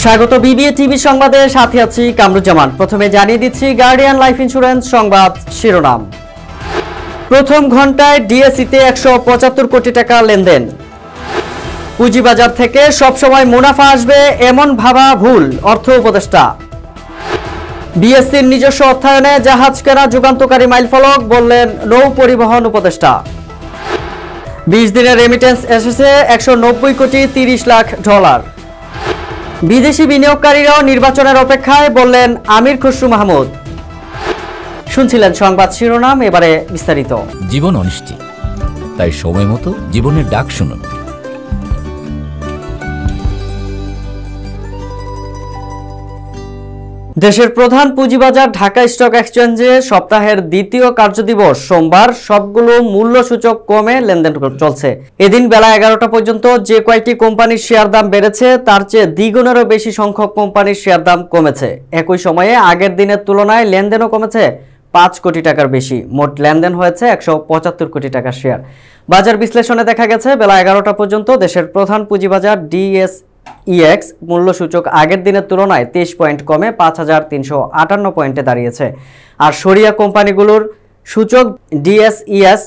স্বাগত BBA TV সংবাদের সাথে আছি কামরুজ্জামান। প্রথমে জানিয়ে দিচ্ছি গার্ডিয়ান লাইফ ইন্স্যুরেন্স সংবাদ শিরোনাম। প্রথম ঘন্টায় ডিএসইতে 175 কোটি টাকা লেনদেন। পুঁজিবাজার থেকে সবসময় মুনাফা আসবে এমন ভাবা ভুল, অর্থ উপদেষ্টা। বিএসসির নিজস্ব অর্থায়নে জাহাজ কেনা যুগান্তকারী মাইলফলক, বললেন নৌ পরিবহন উপদেষ্টা। 20 দিনের রেমিটেন্স এসেছে 190 কোটি 30 লাখ ডলার। বিদেশি বিনিয়োগকারীরাও নির্বাচনের অপেক্ষায়, বললেন আমির খসরু মাহমুদ। শুনছিলেন সংবাদ শিরোনাম, এবারে বিস্তারিত। জীবন অনিশ্চিত, তাই সময় মতো জীবনের ডাক শুনুন। দেশের প্রধান পুঁজিবাজার ঢাকা স্টক এক্সচেঞ্জে সপ্তাহের দ্বিতীয় কার্যদিবস সোমবার সবগুলো মূল্যসূচক কমে লেনদেন চলছে। এদিন বেলা 11টা পর্যন্ত যে কয়েকটি কোম্পানির শেয়ার দাম বেড়েছে তার চেয়ে দ্বিগুণেরও বেশি সংখ্যক কোম্পানির শেয়ার দাম কমেছে। একই সময়ে আগের দিনের তুলনায় লেনদেনও কমেছে 5 কোটি টাকার বেশি। মোট লেনদেন হয়েছে 175 কোটি টাকার শেয়ার। বাজার বিশ্লেষণে দেখা গেছে বেলা 11টা পর্যন্ত দেশের প্রধান পুঁজিবাজার ডিএসইএক্স মূল্যসূচক আগের দিনের তুলনায় 23 পয়েন্ট কমে 5358 পয়েন্টে দাঁড়িয়েছে। আর শরিয়া কোম্পানিগুলোর সূচক ডিএসইএস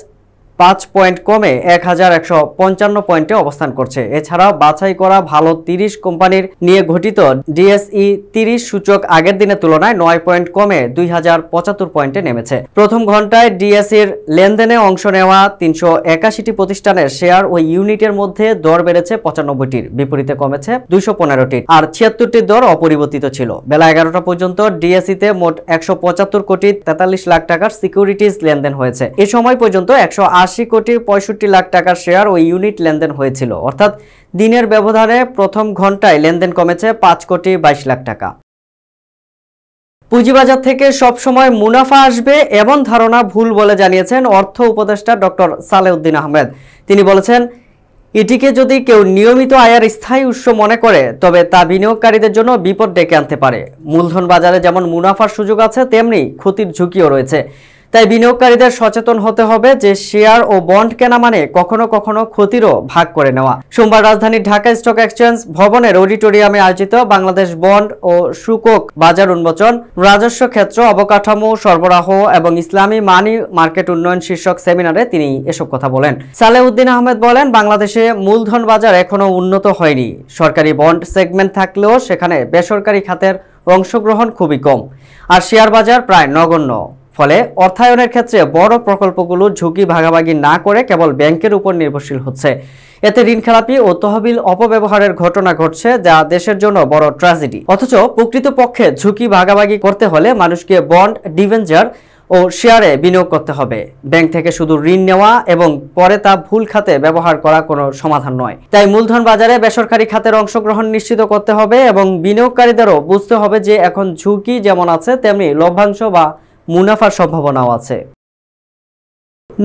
5 পয়েন্ট কমে 1155 পয়েন্টে অবস্থান করছে। এছাড়াও বাছাই করা ভালো 30 কোম্পানির নিয়ে গঠিত ডিএসই 30 সূচক আগের দিনের তুলনায় 9 পয়েন্ট কমে 2075 পয়েন্টে নেমেছে। প্রথম ঘন্টায় ডিএসইর লেনদেনে অংশ নেওয়া 381টি প্রতিষ্ঠানের শেয়ার ও ইউনিটের মধ্যে দর বেড়েছে 95টির, বিপরীতে কমেছে 215টির, আর 76টির দর অপরিবর্তিত ছিল। বেলা 11টা পর্যন্ত ডিএসইতে মোট 175 কোটি 43 লাখ টাকার সিকিউরিটিজ লেনদেন হয়েছে। এ সময় পর্যন্ত 180 কোটি 65 লাখ টাকার শেয়ার ও ইউনিট লেনদেন হয়েছিল। অর্থাৎ দিনের ব্যবধানে প্রথম ঘন্টায় লেনদেন কমেছে 5 কোটি 22 লাখ টাকা। পুঁজিবাজার থেকে সবসময় মুনাফা আসবে এমন ধারণা ভুল বলে জানিয়েছেন অর্থ উপদেষ্টা ডক্টর সালেউদ্দিন আহমেদ। তিনি বলেছেন, এটিকে যদি কেউ নিয়মিত আয়ের স্থায়ী উৎস মনে করে তবে তা বিনিয়োগকারীদের জন্য বিপদ ডেকে আনতে পারে। মূলধন বাজারে যেমন মুনাফার সুযোগ আছে তেমনি ক্ষতির ঝুঁকিও রয়েছে। তাই বিনিয়োগকারীদের সচেতন হতে হবে যে শেয়ার ও বন্ড কেনা মানে কখনো কখনো ক্ষতিরও ভাগ করে নেওয়া। সোমবার রাজধানীর ঢাকা স্টক এক্সচেঞ্জ ভবনের অডিটোরিয়ামে আয়োজিত বাংলাদেশ বন্ড ও সূচক বাজার উন্মোচন, রাজস্ব ক্ষেত্র, অবকাঠামো সরবরাহ এবং ইসলামী মানি মার্কেট উন্নয়ন শীর্ষক সেমিনারে তিনি এসব কথা বলেন। সালেউদ্দিন আহমেদ বলেন, বাংলাদেশে মূলধন বাজার এখনো উন্নত হয়নি। সরকারি বন্ড সেগমেন্ট থাকলেও সেখানে বেসরকারি খাতের অংশগ্রহণ খুবই কম, আর শেয়ার বাজার প্রায় নগণ্য। ফলে অর্থায়নের ক্ষেত্রে বড় প্রকল্পগুলো ঝুঁকি ভাগাভাগি না করে কেবল ব্যাংকের উপর নির্ভরশীল হচ্ছে। এতে ঋণ খেলাপি ও তহবিল অপব্যবহারের ঘটনা ঘটছে, যা দেশের জন্য বড় ট্র্যাজেডি। অথচ প্রকৃতপক্ষে ঝুঁকি ভাগাভাগি করতে হলে মানুষকে বন্ড, ডিবেঞ্চার ও শেয়ারে বিনিয়োগ করতে হবে। ব্যাংক থেকে শুধু ঋণ নেওয়া এবং পরে তা ভুল খাতে ব্যবহার করা কোনো সমাধান নয়। তাই মূলধন বাজারে বেসরকারি খাতের অংশগ্রহণ নিশ্চিত করতে হবে এবং বিনিয়োগকারীদেরও বুঝতে হবে যে এখন ঝুঁকি যেমন আছে তেমনি লভ্যাংশ বা মুনাফার সম্ভাবনাও আছে।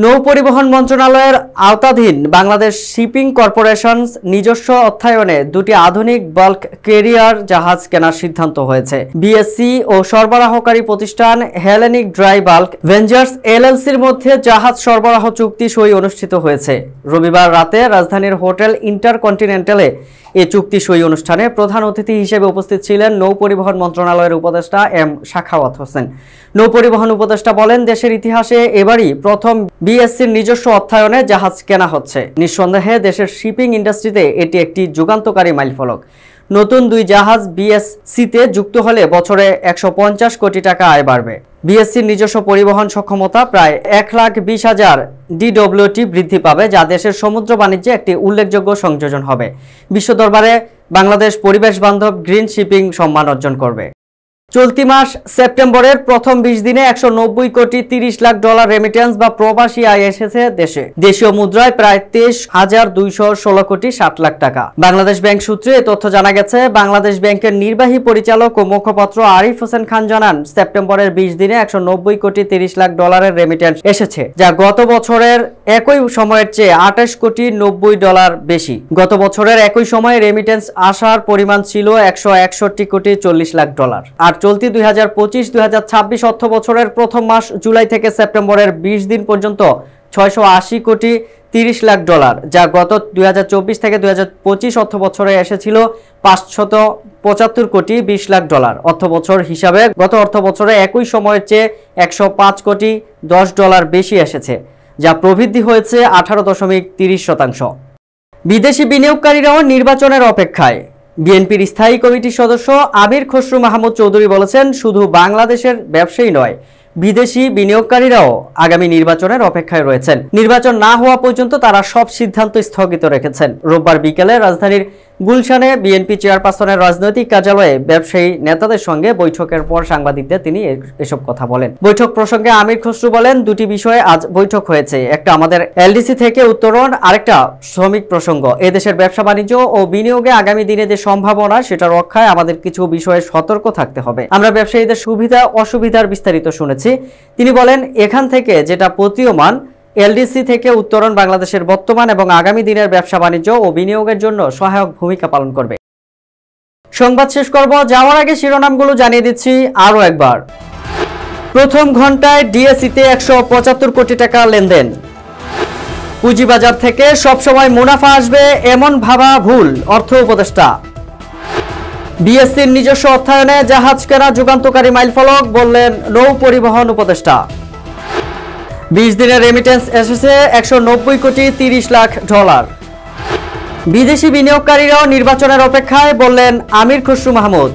নৌ পরিবহন মন্ত্রণালয়ের আওতাধীন বাংলাদেশ শিপিং কর্পোরেশন নিজস্ব অর্থায়নে 2টি আধুনিক বাল্ক ক্যারিয়ার জাহাজ কেনার সিদ্ধান্ত হয়েছে। বিএসসি ও সরবরাহকারী প্রতিষ্ঠান হেলেনিক ড্রাই বাল্ক ভেঞ্চার্স এলএলসির মধ্যে জাহাজ সরবরাহ চুক্তি সই অনুষ্ঠিত হয়েছে। রবিবার রাতে রাজধানীর হোটেল ইন্টারকন্টিনেন্টালে এই চুক্তি সই অনুষ্ঠানে প্রধান অতিথি হিসেবে উপস্থিত ছিলেন নৌ পরিবহন মন্ত্রণালয়ের উপদেষ্টা এম শাখাওয়াত হোসেন। নৌ পরিবহন উপদেষ্টা বলেন, দেশের ইতিহাসে এবারই প্রথম বিএসসির নিজস্ব অর্থায়নে জাহাজ কেনা হচ্ছে। নিঃসন্দেহে দেশের শিপিং ইন্ডাস্ট্রিতে এটি একটি যুগান্তকারী মাইলফলক। নতুন 2 জাহাজ বিএসসিতে যুক্ত হলে বছরে 150 কোটি টাকা আয় বাড়বে। বিএসসির নিজস্ব পরিবহন সক্ষমতা প্রায় 1,20,000 ডিডব্লিউটি বৃদ্ধি পাবে, যা দেশের সমুদ্র বাণিজ্যে একটি উল্লেখযোগ্য সংযোজন হবে। বিশ্ব দরবারে বাংলাদেশ পরিবেশ বান্ধব গ্রিন শিপিং সম্মান অর্জন করবে। চলতি মাস সেপ্টেম্বরের প্রথম 20 দিনে 190 কোটি 30 লাখ ডলার রেমিটেন্স বা প্রবাসী আয় এসেছে দেশে। দেশীয় মুদ্রায় প্রায় 23,216 কোটি 60 লাখ টাকা। বাংলাদেশ ব্যাংক সূত্রে এ তথ্য জানা গেছে। বাংলাদেশ ব্যাংকের নির্বাহী পরিচালক ও মুখপাত্র আরিফ হোসেন খান জানান, সেপ্টেম্বরের 20 দিনে 190 কোটি 30 লাখ ডলারের রেমিটেন্স এসেছে, যা গত বছরের একই সময়ের চেয়ে 28 কোটি 90 ডলার বেশি। গত বছরের একই সময়ে রেমিটেন্স আসার পরিমাণ ছিল 161 কোটি 40 লাখ ডলার। আর চলতি 2025-2026 অর্থ বছরের প্রথম মাস জুলাই থেকে সেপ্টেম্বরের 20 দিন পর্যন্ত 680 কোটি 30 লাখ ডলার, যা গত 2024 থেকে 2025 অর্থ বছরে এসেছিল 575 কোটি 20 লাখ ডলার। অর্থ বছর হিসাবে গত অর্থ বছরে একই সময়ের চেয়ে 105 কোটি 10 ডলার বেশি এসেছে, যা প্রবৃদ্ধি হয়েছে 18.30%। বিদেশি বিনিয়োগকারীরাও নির্বাচনের অপেক্ষায়। বিএনপির স্থায়ী কমিটির সদস্য আমির খসরু মাহমুদ চৌধুরী বলেছেন, শুধু বাংলাদেশের ব্যবসায়ী নয়, বিদেশি বিনিয়োগকারীরাও আগামী নির্বাচনের অপেক্ষায় রয়েছেন। নির্বাচন না হওয়া পর্যন্ত তারা সব সিদ্ধান্ত স্থগিত রেখেছেন। রোববার বিকেলে রাজধানীর গুলশানে বিএনপি চেয়ারপারসনের রাজনৈতিক কার্যালয়ে ব্যবসায়ী নেতাদের সঙ্গে বৈঠকের পর সাংবাদিকদের তিনি এসব কথা বলেন। বৈঠক প্রসঙ্গে আমির খসরু বলেন, দুটি বিষয়ে আজ বৈঠক হয়েছে, একটা আমাদের এলডিসি থেকে উত্তরণ, আরেকটা শ্রমিক প্রসঙ্গ। এদেশের ব্যবসা বাণিজ্য ও বিনিয়োগে আগামী দিনে যে সম্ভাবনা, সেটা রক্ষায় আমাদের কিছু বিষয়ে সতর্ক থাকতে হবে। আমরা ব্যবসায়ীদের সুবিধা অসুবিধার বিস্তারিত শুনেছি। তিনি বলেন, এখান থেকে যেটা প্রতীয়মান, এলডিসি থেকে উত্তরণ বাংলাদেশের বর্তমান এবং আগামী দিনের ব্যবসা বাণিজ্য ও বিনিয়োগের জন্য সহায়ক ভূমিকা পালন করবে। সংবাদ শেষ করব, যাওয়ার আগে শিরোনামগুলো জানিয়ে দিচ্ছি আরও একবার। প্রথম ঘন্টায় ডিএসইতে 175 কোটি টাকা লেনদেন। পুঁজিবাজার থেকে সবসময় মুনাফা আসবে এমন ভাবা ভুল, অর্থ উপদেষ্টা। বিএসসির নিজস্ব অর্থায়নে জাহাজ কেনা যুগান্তকারী মাইলফলক, বললেন নৌ পরিবহন উপদেষ্টা। 20 দিনের রেমিটেন্স এসেছে 190 কোটি 30 লাখ ডলার। বিদেশি বিনিয়োগকারীরাও নির্বাচনের অপেক্ষায়, বললেন আমির খসরু মাহমুদ।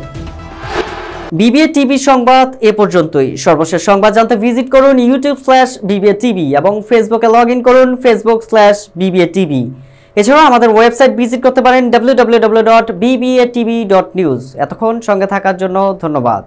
বিবিএ টিভি সংবাদ এ পর্যন্তই। সর্বশেষ সংবাদ জানতে ভিজিট করুন youtube/bbtv এবং ফেসবুকে লগ ইন করুন facebook/bbtv। এছাড়াও আমাদের ওয়েবসাইট ভিজিট করতে পারেন www.bbtv.news। এতক্ষণ সঙ্গে থাকার জন্য ধন্যবাদ।